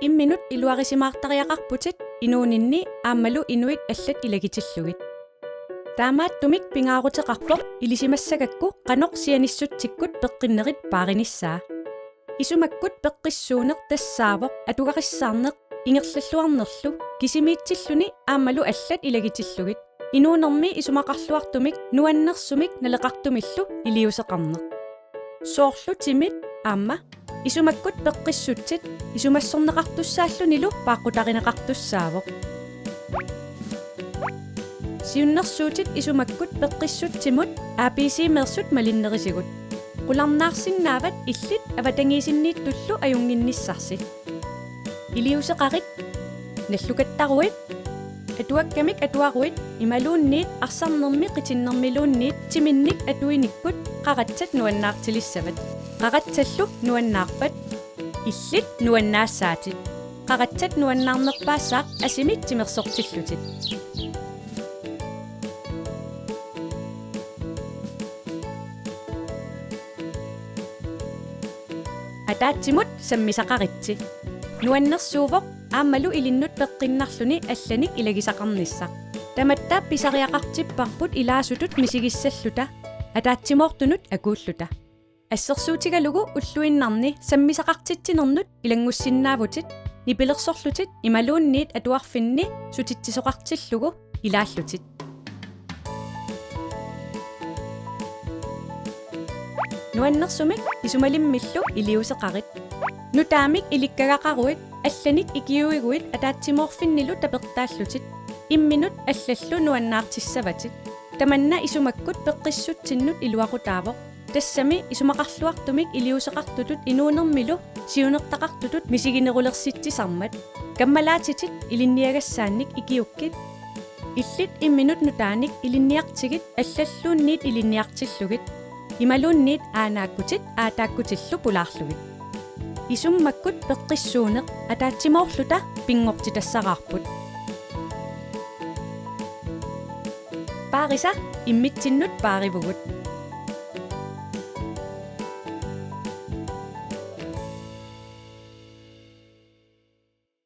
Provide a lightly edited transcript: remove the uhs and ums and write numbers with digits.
imminut iluarisimaartariaqarputit inuuninni aammalu inuit allat ilagitillugit. Taamaattumik pingaaruteqarpoq ilisimassagakku qanorsianissutsikkut peqqinnerit paarinnissaa. Isumakkut peqqissuuneq tassaavoq atuqarissаарneq ingerlalluarnerlu kisimiitsilluni aammalu allat ilagitillugit. Inuunermi isumaqarluartumik nuannersumik naleqartumillu iliuseqarneq. Soorlu timit aamma isumakkut peqqissutsit isumassorneqartussaallu paaqutarineqartussaavoq. Siunnersuutit isumakkut peqqissutsimut aapisiimeersut malinnerisigut. Qularnaarsinnaavat illit avatangiisinniittullu ajunginnissarsit. Iliuseqarit nallukattaruit atuakkamik atuaruit imaluunniit arsarnermi qitinnermiluunniit timinnik atuinikkut qaratsat nuannaartilissavat. Qaratsallu nuannaarpat illit nuannaassaatit. Qaratsat nuannaarnerpaassaaq asimit timersortillutit. Ataatsimut sammisaqaritsi. Nuannersuuvoq aammalu ilinnut peqqinnarluni allanik ilagisaqarnissaq. Tamattaa pisariaqartipparput ilaasutut misigissalluta ataatsimoortunut akuulluta. Assersuutigalugu ulluinnarni sammisaqartitsinernnut ilangussinaavutit nipilersorlutit imaluunniit atuarfinni sutitsisoqartillugu ilaallutit. Nuannersumik isumalimmillu iliuseqarit. Nutaamik ilikkagaqaruit allanik ikiuiguit ataatsimoorfinnilu tapertaallutit. Imminut allallu nuannaartissavatit. Tamanna isumakkut peqqissuttinnut iluaqutaavoq. Tassami isumaqarluartumik iliuseqartutut inuunermilu siunertaqartutut misiginerulersitsisarmat. Kammalaatitit ilinniagassaannik ikiukkit. Illit imminut nutaanik ilinniartigit allalluunniit ilinniartillugit. Imaluunniit aanaakkutit aataakkutillu pulaarlugit. Isummakkut peqqissuuneq ataatsimoorluta pingortitassaqarput. Paarisa immitsinnut paarivugut.